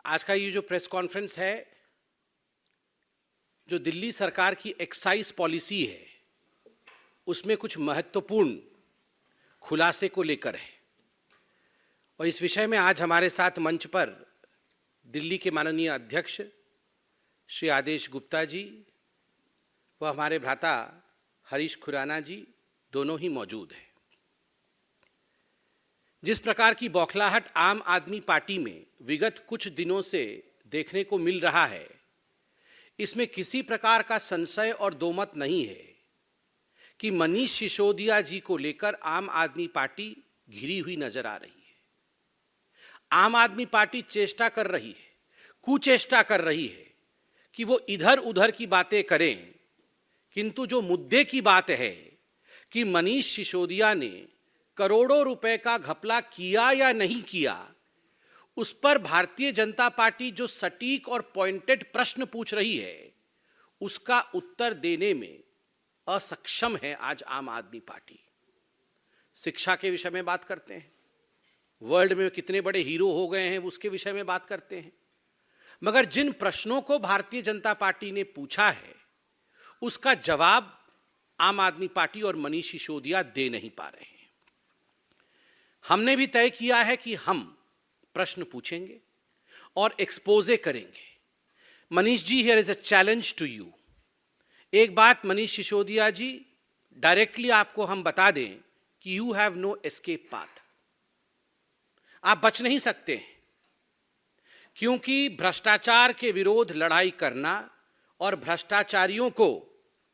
आज का ये जो प्रेस कॉन्फ्रेंस है, जो दिल्ली सरकार की एक्साइज पॉलिसी है, उसमें कुछ महत्वपूर्ण खुलासे को लेकर है। और इस विषय में आज हमारे साथ मंच पर दिल्ली के माननीय अध्यक्ष श्री आदेश गुप्ता जी व हमारे भ्राता हरीश खुराना जी दोनों ही मौजूद हैं। जिस प्रकार की बौखलाहट आम आदमी पार्टी में विगत कुछ दिनों से देखने को मिल रहा है, इसमें किसी प्रकार का संशय और दोमत नहीं है कि मनीष सिसोदिया जी को लेकर आम आदमी पार्टी घिरी हुई नजर आ रही है। आम आदमी पार्टी चेष्टा कर रही है, कुचेष्टा कर रही है कि वो इधर उधर की बातें करें, किंतु जो मुद्दे की बात है कि मनीष सिसोदिया ने करोड़ों रुपए का घपला किया या नहीं किया, उस पर भारतीय जनता पार्टी जो सटीक और पॉइंटेड प्रश्न पूछ रही है, उसका उत्तर देने में असक्षम है आज आम आदमी पार्टी। शिक्षा के विषय में बात करते हैं, वर्ल्ड में कितने बड़े हीरो हो गए हैं उसके विषय में बात करते हैं, मगर जिन प्रश्नों को भारतीय जनता पार्टी ने पूछा है उसका जवाब आम आदमी पार्टी और मनीष सिसोदिया दे नहीं पा रहे हैं। हमने भी तय किया है कि हम प्रश्न पूछेंगे और एक्सपोजे करेंगे। Manish ji, here is a challenge to you. एक बात मनीष सिसोदिया जी, डायरेक्टली आपको हम बता दें कि you have no escape path. आप बच नहीं सकते हैं, क्योंकि भ्रष्टाचार के विरोध लड़ाई करना और भ्रष्टाचारियों को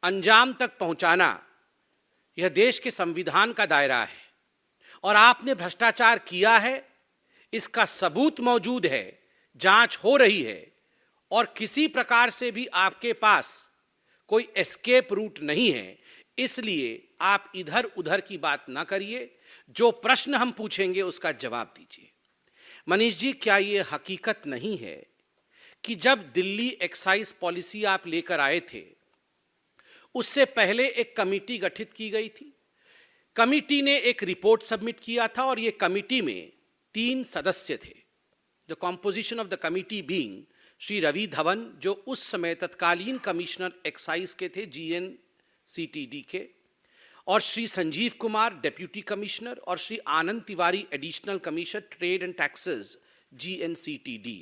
अंजाम तक पहुंचाना यह देश के संविधान का दायरा है। और आपने भ्रष्टाचार किया है, इसका सबूत मौजूद है, जांच हो रही है, और किसी प्रकार से भी आपके पास कोई एस्केप रूट नहीं है। इसलिए आप इधर उधर की बात ना करिए, जो प्रश्न हम पूछेंगे उसका जवाब दीजिए। मनीष जी, क्या यह हकीकत नहीं है कि जब दिल्ली एक्साइज पॉलिसी आप लेकर आए थे, उससे पहले एक कमेटी गठित की गई थी। कमेटी ने एक रिपोर्ट सबमिट किया था और यह कमेटी में 3 सदस्य थे। The composition of the committee being Shri Ravi Dhawan, जो उस समय तत्कालीन कमिश्नर एक्साइज के थे GNCTD के, और श्री संजीव कुमार डेप्यूटी कमिश्नर, और Shri Anand Tiwari additional commissioner trade and taxes GNCTD।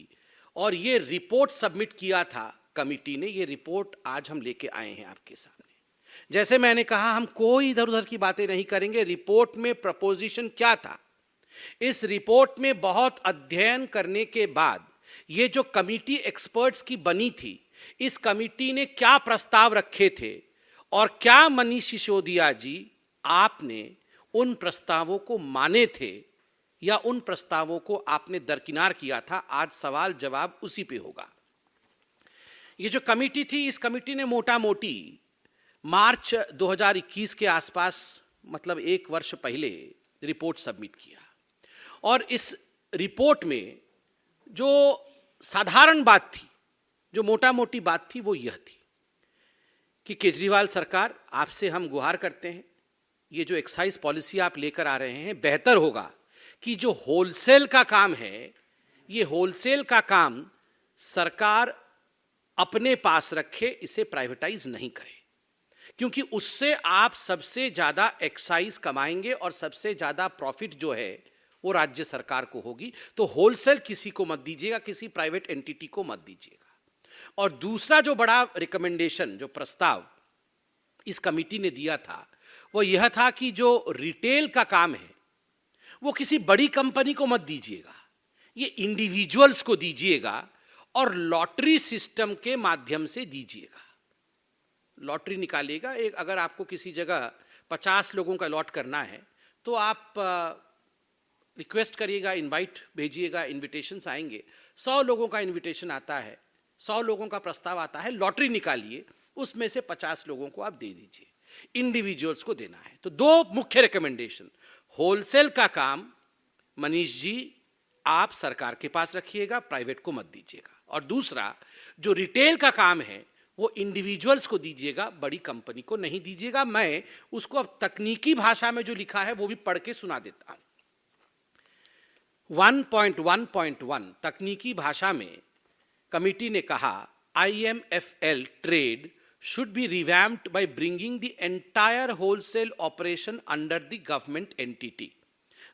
और ये रिपोर्ट सबमिट किया था कमेटी ने। ये रिपोर्ट आज हम लेके आए हैं आपके सामने। जैसे मैंने कहा, हम कोई इधर उधर की बातें नहीं करेंगे। रिपोर्ट में प्रपोजिशन क्या था, इस रिपोर्ट में बहुत अध्ययन करने के बाद ये जो कमेटी एक्सपर्ट्स की बनी थी, इस कमेटी ने क्या प्रस्ताव रखे थे और क्या मनीष सिसोदिया जी आपने उन प्रस्तावों को माने थे या उन प्रस्तावों को आपने दरकिनार किया था, आज सवाल जवाब उसी पे होगा। ये जो कमेटी थी, इस कमेटी ने मोटा मोटी मार्च 2021 के आसपास, मतलब 1 वर्ष पहले रिपोर्ट सबमिट किया। और इस रिपोर्ट में जो साधारण बात थी, जो मोटा मोटी बात थी, वो यह थी कि केजरीवाल सरकार, आपसे हम गुहार करते हैं, ये जो एक्साइज पॉलिसी आप लेकर आ रहे हैं, बेहतर होगा कि जो होलसेल का काम है, ये होलसेल का काम सरकार अपने पास रखे, इसे प्राइवेटाइज नहीं करे, क्योंकि उससे आप सबसे ज्यादा एक्साइज कमाएंगे और सबसे ज्यादा प्रॉफिट जो है वो राज्य सरकार को होगी। तो होलसेल किसी को मत दीजिएगा, किसी प्राइवेट एंटिटी को मत दीजिएगा। और दूसरा जो बड़ा रिकमेंडेशन, जो प्रस्ताव इस कमेटी ने दिया था, वो यह था कि जो रिटेल का काम है वो किसी बड़ी कंपनी को मत दीजिएगा, ये इंडिविजुअल्स को दीजिएगा और लॉटरी सिस्टम के माध्यम से दीजिएगा। लॉटरी निकालिएगा। एक, अगर आपको किसी जगह 50 लोगों का लॉट करना है तो आप रिक्वेस्ट करिएगा, इनवाइट भेजिएगा, इनविटेशंस आएंगे। 100 लोगों का इनविटेशन आता है, 100 लोगों का प्रस्ताव आता है, लॉटरी निकालिए, उसमें से 50 लोगों को आप दे दीजिए, इंडिविजुअल्स को देना है। तो 2 मुख्य रिकमेंडेशन, होलसेल का काम मनीष जी आप सरकार के पास रखिएगा, प्राइवेट को मत दीजिएगा। और दूसरा, जो रिटेल का काम है वो इंडिविजुअल्स को दीजिएगा, बड़ी कंपनी को नहीं दीजिएगा। मैं उसको अब तकनीकी भाषा में जो लिखा है वो भी पढ़ के सुना देता हूं। 1.1.1 तकनीकी भाषा में कमिटी ने कहा IMFL trade should be revamped by bringing the entire wholesale operation under the government entity.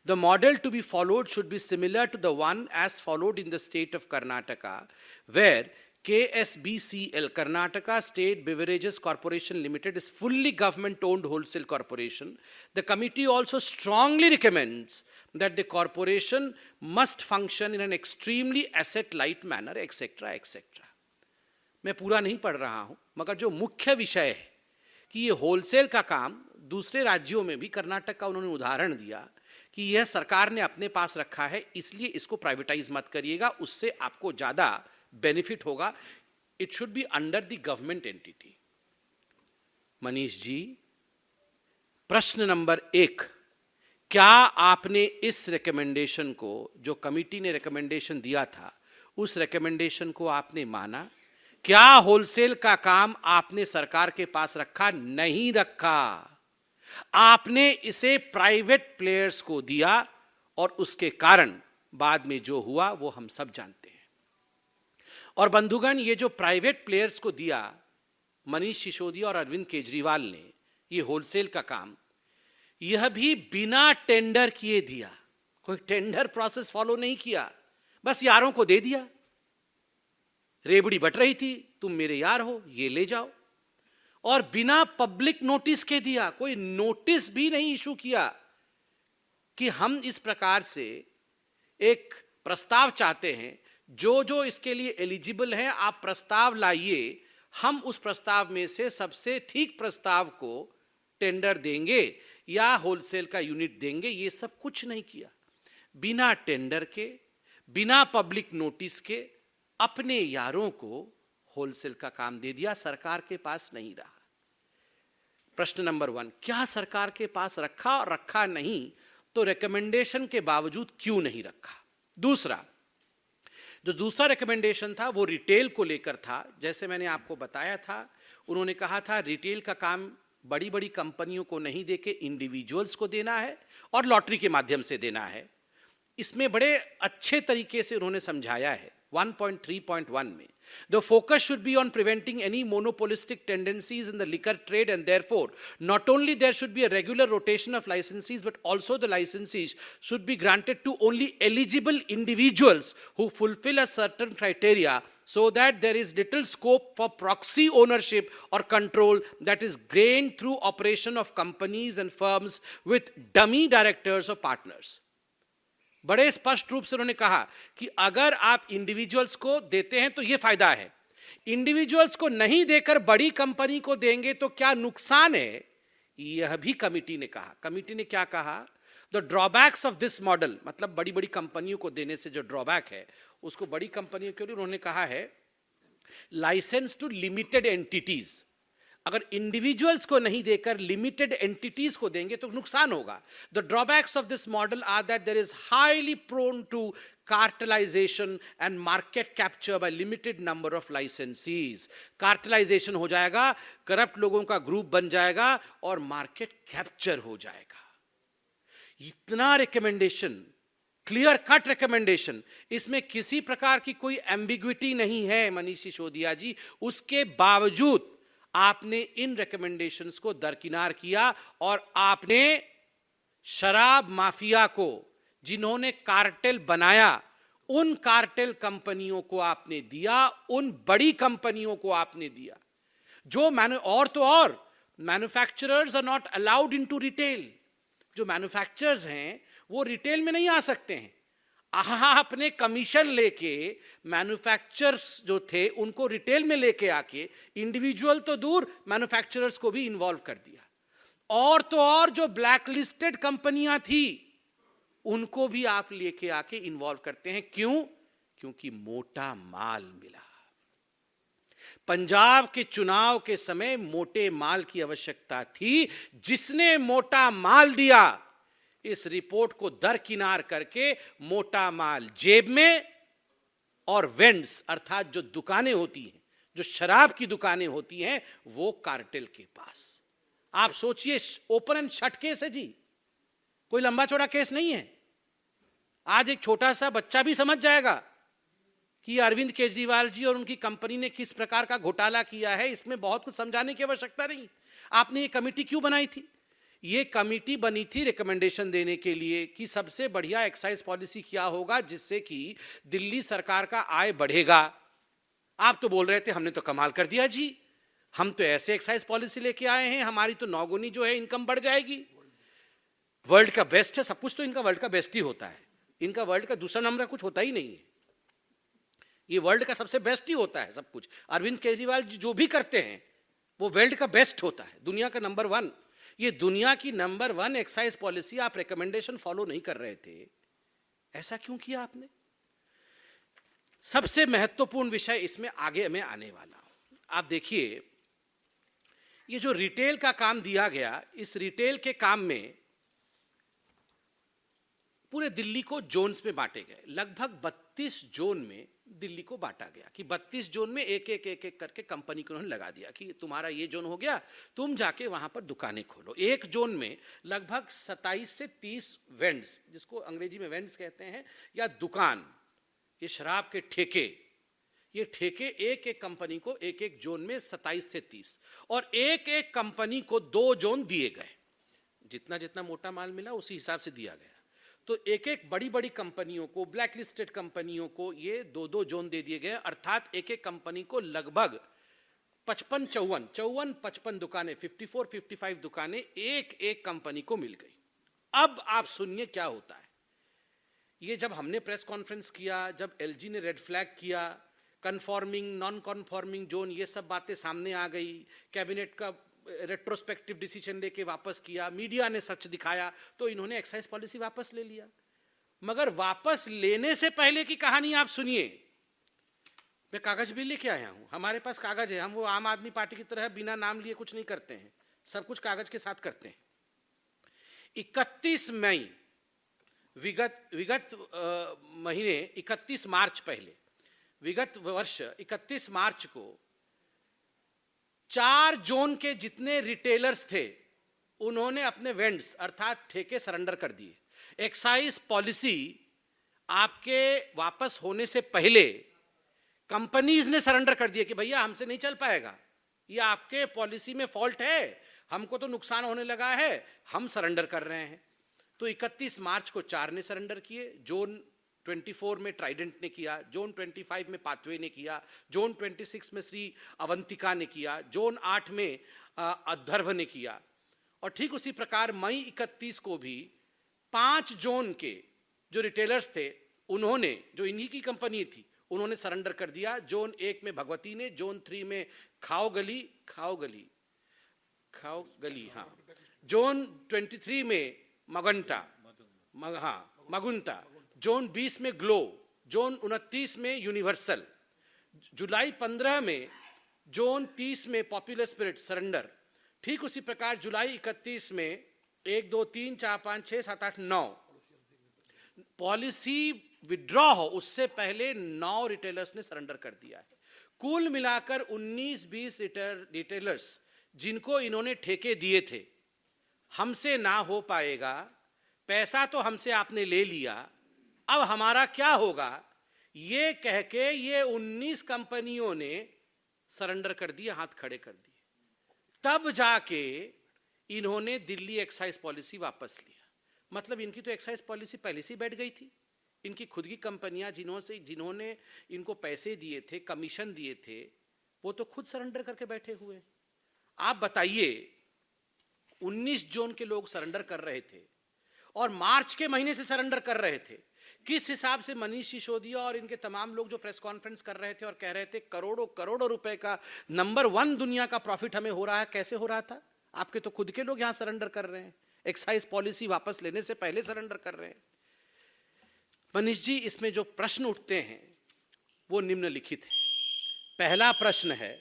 The model to be followed should be similar to the one as followed in the state of Karnataka, where KSBCL, Karnataka State Beverages Corporation Limited, is fully government-owned wholesale corporation. The committee also strongly recommends that the corporation must function in an extremely asset-light manner, etc., etc. मैं पूरा नहीं पढ़ रहा हूं, मगर जो मुख्य विषय है कि ये होलसेल का काम दूसरे राज्यों में भी, कर्नाटक का उन्होंने उदाहरण दिया कि यह सरकार ने अपने पास रखा है, इसलिए इसको प्राइवेटाइज मत करिएगा, उससे आपको ज्यादा बेनिफिट होगा. It should be under the government entity. Manish ji, प्रश्न नंबर 1, क्या आपने इस रिकमेंडेशन को, जो कमिटी ने रिकमेंडेशन दिया था, उस रिकमेंडेशन को आपने माना? क्या होलसेल का काम आपने सरकार के पास रखा? नहीं रखा. आपने इसे प्राइवेट प्लेयर्स को दिया और उसके कारण बाद में जो हुआ वो हम सब जानते हैं. और बंधुगण, ये जो प्राइवेट प्लेयर्स को दिया, मनीष सिसोदिया और अरविंद केजरीवाल ने ये होलसेल का काम, यह भी बिना टेंडर किए दिया. कोई टेंडर प्रोसेस फॉलो नहीं किया, बस यारों को दे दिया. रेबड़ी बट रही थी, तुम मेरे यार हो, ये ले जाओ. और बिना पब्लिक नोटिस के दिया. कोई नोटिस भी नहीं इशू किया कि हम इस प्रकार से एक प्रस्ताव चाहते हैं, जो जो इसके लिए एलिजिबल हैं आप प्रस्ताव लाइए, हम उस प्रस्ताव में से सबसे ठीक प्रस्ताव को टेंडर देंगे या होलसेल का यूनिट देंगे. ये सब कुछ नहीं किया. बिना टेंडर के, बिना पब्लिक नोटिस के अपने यारों को होलसेल का काम दे दिया. सरकार के पास नहीं रहा. प्रश्न नंबर 1, क्या सरकार के पास रखा और रखा नहीं तो रिकमेंडेशन के बावजूद क्यों नहीं रखा? दूसरा, जो दूसरा रिकमेंडेशन था वो रिटेल को लेकर था. जैसे मैंने आपको बताया था, उन्होंने कहा था रिटेल का काम बड़ी बड़ी कंपनियों को नहीं देके इंडिविजुअल्स को देना है और लॉटरी के माध्यम से देना है. इसमें बड़े अच्छे तरीके से उन्होंने समझाया है 1.3.1 में. The focus should be on preventing any monopolistic tendencies in the liquor trade, and therefore not only there should be a regular rotation of licensees, but also the licensees should be granted to only eligible individuals who fulfill a certain criteria, so that there is little scope for proxy ownership or control that is gained through operation of companies and firms with dummy directors or partners. बड़े स्पष्ट रूप से उन्होंने कहा कि अगर आप individuals को देते हैं तो यह फायदा है, इंडिविजुअल्स को नहीं देकर बड़ी कंपनी को देंगे तो क्या नुकसान है, यह भी कमिटी ने कहा. कमिटी ने क्या कहा? The drawbacks of this model, मतलब बड़ी बड़ी कंपनियों को देने से जो ड्रॉबैक है उसको बड़ी कंपनियों के लिए उन्होंने कहा है लाइसेंस टू लिमिटेड एंटिटीज. अगर इंडिविजुअल्स को नहीं देकर लिमिटेड एंटिटीज को देंगे तो नुकसान होगा. The drawbacks of this model are that there is highly prone to cartelization and market capture by limited number of licensees. Cartelization हो जाएगा, करप्ट लोगों का ग्रुप बन जाएगा और मार्केट कैप्चर हो जाएगा. इतना रिकमेंडेशन, क्लियर कट रिकमेंडेशन, इसमें किसी प्रकार की कोई एम्बिग्विटी नहीं है मनीष सिसोदिया जी. उसके बावजूद आपने इन रिकमेंडेशंस को दरकिनार किया और आपने शराब माफिया को, जिन्होंने कार्टेल बनाया, उन कार्टेल कंपनियों को आपने दिया, उन बड़ी कंपनियों को आपने दिया जो और manufacturers are not allowed into retail. जो मैन्युफैक्चरर्स हैं वो रिटेल में नहीं आ सकते हैं. आपने कमीशन लेके मैन्युफैक्चरर्स जो थे उनको रिटेल में लेके आके, इंडिविजुअल तो दूर, मैन्युफैक्चरर्स को भी इन्वॉल्व कर दिया. और तो और जो ब्लैक लिस्टेड कंपनियां थी उनको भी आप लेके आके इन्वॉल्व करते हैं. क्यों? क्योंकि मोटा माल मिला. पंजाब के चुनाव के समय मोटे माल की आवश्यकता थी. जिसने मोटा माल दिया, इस रिपोर्ट को दरकिनार करके मोटा माल जेब में और वेंड्स, अर्थात जो दुकानें होती हैं, जो शराब की दुकानें होती हैं, वो कार्टेल के पास. आप सोचिए, ओपन एंड शट केस है जी, कोई लंबा चौड़ा केस नहीं है. आज एक छोटा सा बच्चा भी समझ जाएगा कि अरविंद केजरीवाल जी और उनकी कंपनी ने किस प्रकार का घोटाला किया है। इसमें बहुत कुछ समझाने की आवश्यकता नहीं। आपने ये कमेटी क्यों बनाई थी? ये कमेटी बनी थी रिकमेंडेशन देने के लिए कि सबसे बढ़िया एक्साइज पॉलिसी क्या होगा जिससे कि दिल्ली सरकार का आय बढ़ेगा। आप तो बोल रहे थे हमने तो कमाल कर दिया जी, हम तो ऐसे एक्साइज पॉलिसी लेके आए हैं, हमारी तो 9 गुनी जो है इनकम बढ़ जाएगी। वर्ल्ड का बेस्ट है, सब कुछ तो इनका वर्ल्ड का बेस्ट ही होता है, इनका वर्ल्ड का दूसरा नंबर कुछ होता ही नहीं है, ये वर्ल्ड का सबसे बेस्ट ही होता है सब कुछ। अरविंद केजरीवाल जी जो भी करते हैं वो वर्ल्ड का बेस्ट होता है, दुनिया का नंबर 1। ये दुनिया की नंबर 1 एक्साइज पॉलिसी आप रिकमेंडेशन फॉलो नहीं कर रहे थे, ऐसा क्यों किया आपने? सबसे महत्वपूर्ण विषय इसमें आगे मैं आने वाला हूं। आप देखिए, ये जो रिटेल का काम दिया गया, इस रिटेल के काम में पूरे दिल्ली को जोन्स में बांटे गए। लगभग 32 जोन में दिल्ली को बांटा गया कि 32 जोन में एक एक करके कंपनी को उन्होंने लगा दिया कि तुम्हारा ये जोन हो गया, तुम जाके वहां पर दुकानें खोलो। एक जोन में लगभग 27 से 30 वेंड्स, जिसको अंग्रेजी में वेंड्स कहते हैं, या दुकान, ये शराब के ठेके, ये ठेके एक एक कंपनी को एक एक जोन में 27 से 30, और एक एक कंपनी को 2 जोन दिए गए। जितना जितना मोटा माल मिला उसी हिसाब से दिया गया। तो एक एक बड़ी बड़ी कंपनियों को, ब्लैक लिस्टेड कंपनियों को ये 2-2 जोन दे दिए गए, अर्थात एक एक कंपनी को लगभग 55 दुकानें, 54-55 दुकानें एक एक कंपनी को मिल गई। अब आप सुनिए क्या होता है। ये जब हमने प्रेस कॉन्फ्रेंस किया, जब एलजी ने रेड फ्लैग किया, कन्फॉर्मिंग नॉन कन्फॉर्मिंग जोन, ये सब बातें सामने आ गई, कैबिनेट का रेट्रोस्पेक्टिव डिसीजन लेके वापस किया, मीडिया ने सच दिखाया, तो इन्होंने एक्साइज पॉलिसी वापस ले लिया। मगर वापस लेने से पहले की कहानी आप सुनिए। मैं कागज भी लेके आया हूं, हमारे पास कागज है, हम वो आम आदमी पार्टी की तरह बिना नाम लिए कुछ नहीं करते हैं, सब कुछ कागज के साथ करते हैं। 31 मई विगत महीने 31 मार्च पहले, विगत वर्ष 31 मार्च को 4 जोन के जितने रिटेलर्स थे उन्होंने अपने वेंड्स अर्थात ठेके सरेंडर कर दिए। एक्साइज पॉलिसी आपके वापस होने से पहले कंपनीज ने सरेंडर कर दिया कि भैया हमसे नहीं चल पाएगा, ये आपके पॉलिसी में फॉल्ट है, हमको तो नुकसान होने लगा है, हम सरेंडर कर रहे हैं। तो 31 मार्च को 4 ने सरेंडर किए, जोन 24 में ट्राइडेंट ने किया, जोन 25 में पाथवे ने किया, जोन 26 में श्री अवंतिका ने किया, जोन 8 में अध्वर्व ने किया, और ठीक उसी प्रकार मई 31 को भी 5 जोन के जो रिटेलर्स थे उन्होंने, जो इन्हीं की कंपनी थी, उन्होंने सरेंडर कर दिया। जोन 1 में भगवती ने, जोन 3 में खाओगली, हाँ, जोन 23 में मगुंता, जोन 20 में ग्लो, जोन 29 में यूनिवर्सल, जुलाई 15 में जोन 30 में पॉपुलर स्पिरिट सरेंडर। ठीक उसी प्रकार जुलाई 31 में 1 2 3 4 5 6 7 8 9 पॉलिसी विड्रॉ हो उससे पहले 9 रिटेलर्स ने सरेंडर कर दिया है। कुल मिलाकर 19-20 रिटेलर्स जिनको इन्होंने ठेके दिए थे, हमसे ना हो पाएगा, पैसा तो हमसे आपने ले लिया, अब हमारा क्या होगा, ये कह के ये 19 कंपनियों ने सरेंडर कर दिए, हाथ खड़े कर दिए। तब जाके इन्होंने दिल्ली एक्साइज पॉलिसी वापस लिया। मतलब इनकी तो एक्साइज पॉलिसी पहले से ही बैठ गई थी। इनकी खुद की कंपनियां जिन्होंने इनको पैसे दिए थे, कमीशन दिए थे, वो तो खुद सरेंडर करके बैठे हुए। आप बताइए, 19 जोन के लोग सरेंडर कर रहे थे और मार्च के महीने से सरेंडर कर रहे थे। किस हिसाब से मनीष सिसोदिया और इनके तमाम लोग जो प्रेस कॉन्फ्रेंस कर रहे थे और कह रहे थे करोड़ों करोड़ों रुपए का नंबर 1 दुनिया का प्रॉफिट हमें हो रहा है, कैसे हो रहा था? आपके तो खुद के लोग यहां सरेंडर कर रहे हैं, एक्साइज पॉलिसी वापस लेने से पहले सरेंडर कर रहे हैं। मनीष जी, इसमें जो प्रश्न उठते हैं वो निम्नलिखित है। पहला प्रश्न है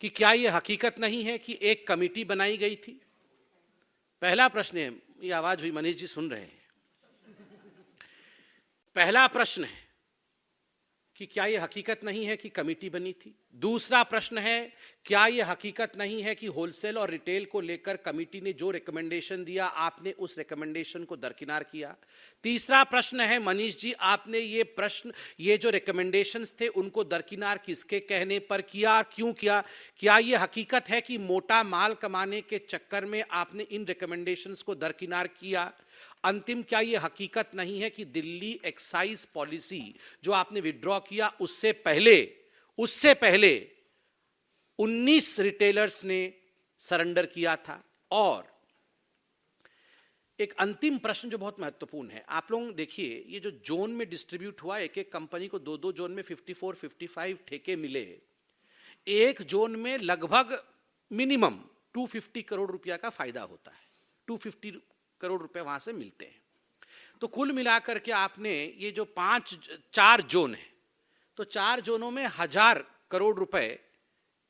कि क्या यह हकीकत नहीं है कि एक कमेटी बनाई गई थी? पहला प्रश्न है, ये आवाज हुई, मनीष जी सुन रहे हैं। पहला प्रश्न है, कि क्या यह हकीकत नहीं है कि कमेटी बनी थी। दूसरा प्रश्न है, क्या यह हकीकत नहीं है कि होलसेल और रिटेल को लेकर कमेटी ने जो रिकमेंडेशन दिया आपने उस रिकमेंडेशन को दरकिनार किया। तीसरा प्रश्न है, मनीष जी आपने ये जो रिकमेंडेशंस थे उनको दरकिनार किसके कहने पर किया, क्यों किया? क्या यह हकीकत है कि मोटा माल कमाने के चक्कर में आपने इन रिकमेंडेशंस को दरकिनार किया? अंतिम, क्या यह हकीकत नहीं है कि दिल्ली एक्साइज पॉलिसी जो आपने विड्रॉ किया उससे पहले 19 रिटेलर्स ने सरेंडर किया था? और एक अंतिम प्रश्न जो बहुत महत्वपूर्ण है, आप लोग देखिए ये जो जोन में डिस्ट्रीब्यूट हुआ, एक एक कंपनी को दो जोन में 54-55 ठेके मिले। एक जोन में लगभग मिनिमम 250 करोड़ रुपया का फायदा होता है, 250 करोड़ रुपए वहां से मिलते हैं। तो कुल मिलाकर के आपने ये जो 4 जोन है, तो 4 जोनों में 1000 करोड़ रुपए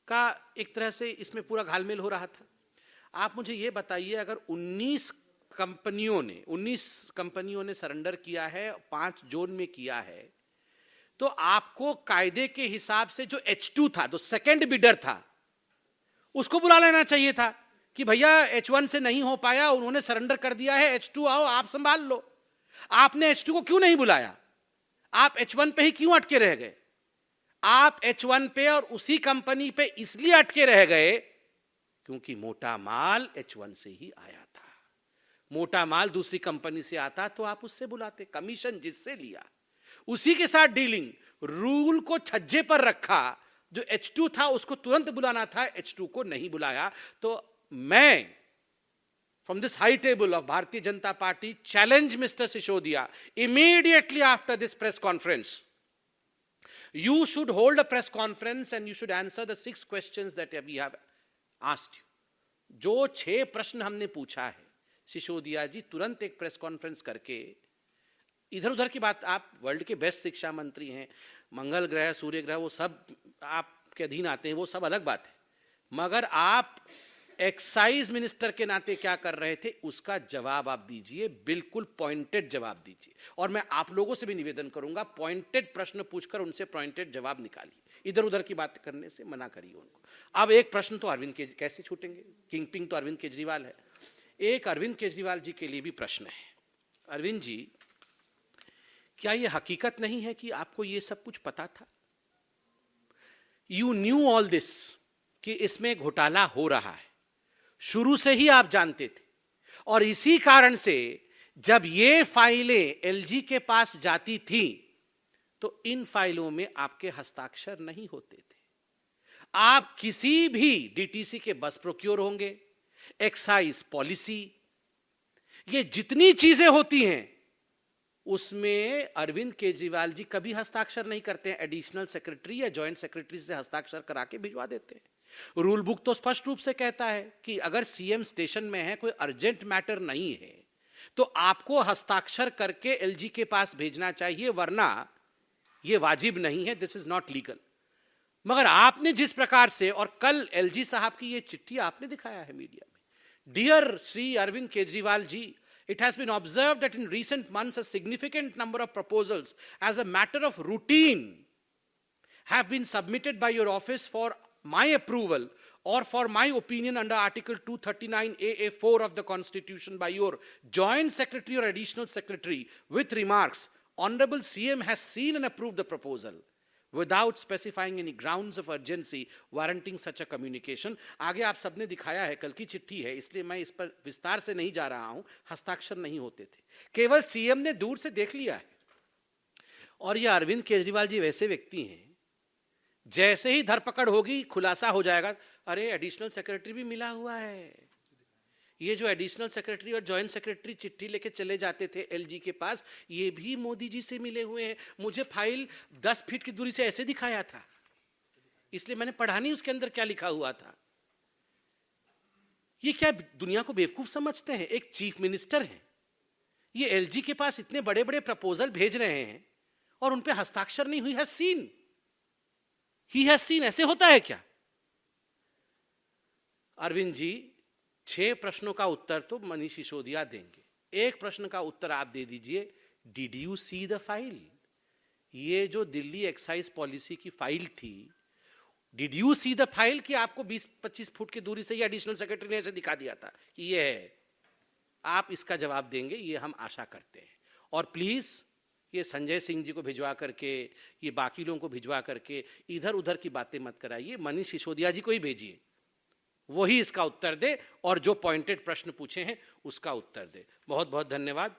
का एक तरह से इसमें पूरा घालमेल हो रहा था। आप मुझे ये बताइए, अगर 19 कंपनियों ने सरेंडर किया है, 5 जोन में किया है, तो आपको कायदे के हिसाब से जो H2 था, जो सेकंड बिडर था, उसको बुला लेना चाहिए था कि भैया H1 से नहीं हो पाया, उन्होंने सरेंडर कर दिया है, H2 आओ आप संभाल लो। आपने H2 को क्यों नहीं बुलाया? आप H1 पे ही क्यों अटके रह गए? आप H1 पे और उसी कंपनी पे इसलिए अटके रह गए क्योंकि मोटा माल H1 से ही आया था। मोटा माल दूसरी कंपनी से आता तो आप उससे बुलाते, कमीशन जिससे लिया उसी के साथ डीलिंग। रूल को छज्जे पर रखा, जो H2 था उसको तुरंत बुलाना था, H2 को नहीं बुलाया। तो मैं from this high table of Bharatiya Janata Party challenge Mr. Sisodiya, immediately after this press conference you should hold a press conference and you should answer the 6 questions that we have asked you. जो 6 प्रश्न हमने पूछा है, सिसोदिया जी तुरंत एक press conference करके, इधर उधर की बात, आप वर्ल्ड के बेस्ट शिक्षा मंत्री हैं, मंगल ग्रह सूर्य ग्रह वो सब आपके अधीन आते हैं, वो सब अलग बात है, मगर आप एक्साइज मिनिस्टर के नाते क्या कर रहे थे उसका जवाब आप दीजिए, बिल्कुल पॉइंटेड जवाब दीजिए। और मैं आप लोगों से भी निवेदन करूंगा, पॉइंटेड प्रश्न पूछकर उनसे पॉइंटेड जवाब निकालिए, इधर उधर की बात करने से मना करिए उनको। अब एक प्रश्न तो अरविंद केजरीवाल कैसे छूटेंगे, किंग पिंग तो अरविंद केजरीवाल है। एक अरविंद केजरीवाल जी के लिए भी प्रश्न है। अरविंद जी, क्या यह हकीकत नहीं है कि आपको यह सब कुछ पता था? यू न्यू ऑल दिस, कि इसमें घोटाला हो रहा है, शुरू से ही आप जानते थे, और इसी कारण से जब ये फाइलें एलजी के पास जाती थी तो इन फाइलों में आपके हस्ताक्षर नहीं होते थे। आप किसी भी डीटीसी के बस प्रोक्योर होंगे, एक्साइज पॉलिसी, ये जितनी चीजें होती हैं उसमें अरविंद केजरीवाल जी कभी हस्ताक्षर नहीं करते हैं, एडिशनल सेक्रेटरी या जॉइंट सेक्रेटरी से हस्ताक्षर करा के भिजवा देते हैं। रूल बुक तो स्पष्ट रूप से कहता है कि अगर सीएम स्टेशन में है, कोई अर्जेंट मैटर नहीं है, तो आपको हस्ताक्षर करके एलजी के पास भेजना चाहिए, वरना यह वाजिब नहीं है, दिस इज नॉट लीगल। मगर आपने जिस प्रकार से, और कल एलजी साहब की यह चिट्ठी आपने दिखाया है मीडिया में, dear Shri Arvind Kejriwal ji, it has been observed that in recent months a significant number of proposals as a matter of routine have been submitted by your office for my approval or for my opinion under article 239AA4 of the constitution by your joint secretary or additional secretary with remarks, honorable CM has seen and approved the proposal without specifying any grounds of urgency warranting such a communication। आगे आप सबने दिखाया है, कल की चिट्ठी है, इसलिए मैं इस पर विस्तार से नहीं जा रहा हूं। हस्ताक्षर नहीं होते थे, केवल सीएम ने दूर से देख लिया है। और ये अरविंद केजरीवाल जी वैसे व्यक्ति हैं, जैसे ही धरपकड़ होगी खुलासा हो जाएगा, अरे एडिशनल सेक्रेटरी भी मिला हुआ है, ये जो एडिशनल सेक्रेटरी और जॉइंट सेक्रेटरी चिट्ठी लेके चले जाते थे एलजी के पास, ये भी मोदी जी से मिले हुए हैं, मुझे फाइल 10 फीट की दूरी से ऐसे दिखाया था, इसलिए मैंने पढ़ा नहीं उसके अंदर क्या लिखा हुआ था। ये क्या दुनिया को बेवकूफ समझते हैं? एक चीफ मिनिस्टर हैं, ये एलजी के पास इतने बड़े बड़े प्रपोजल भेज रहे हैं और उन पे हस्ताक्षर नहीं हुई। ही हैज सीन, ऐसे होता है क्या? अरविंद जी, 6 प्रश्नों का उत्तर तो मनीष सिसोदिया देंगे, एक प्रश्न का उत्तर आप दे दीजिए, did you see the file? ये जो दिल्ली एक्साइज पॉलिसी की फाइल थी, did you see the file कि आपको 20-25 फुट की दूरी से ही एडिशनल सेक्रेटरी ने ऐसे दिखा दिया था कि ये है? आप इसका जवाब देंगे, ये हम आशा करते हैं। और प्लीज ये संजय सिंह जी को भिजवा करके, ये बाकी लोगों को भिजवा करके इधर उधर की बातें मत कराइए, मनीष सिसोदिया जी को ही भेजिए, वही इसका उत्तर दे और जो पॉइंटेड प्रश्न पूछे हैं उसका उत्तर दे। बहुत बहुत धन्यवाद।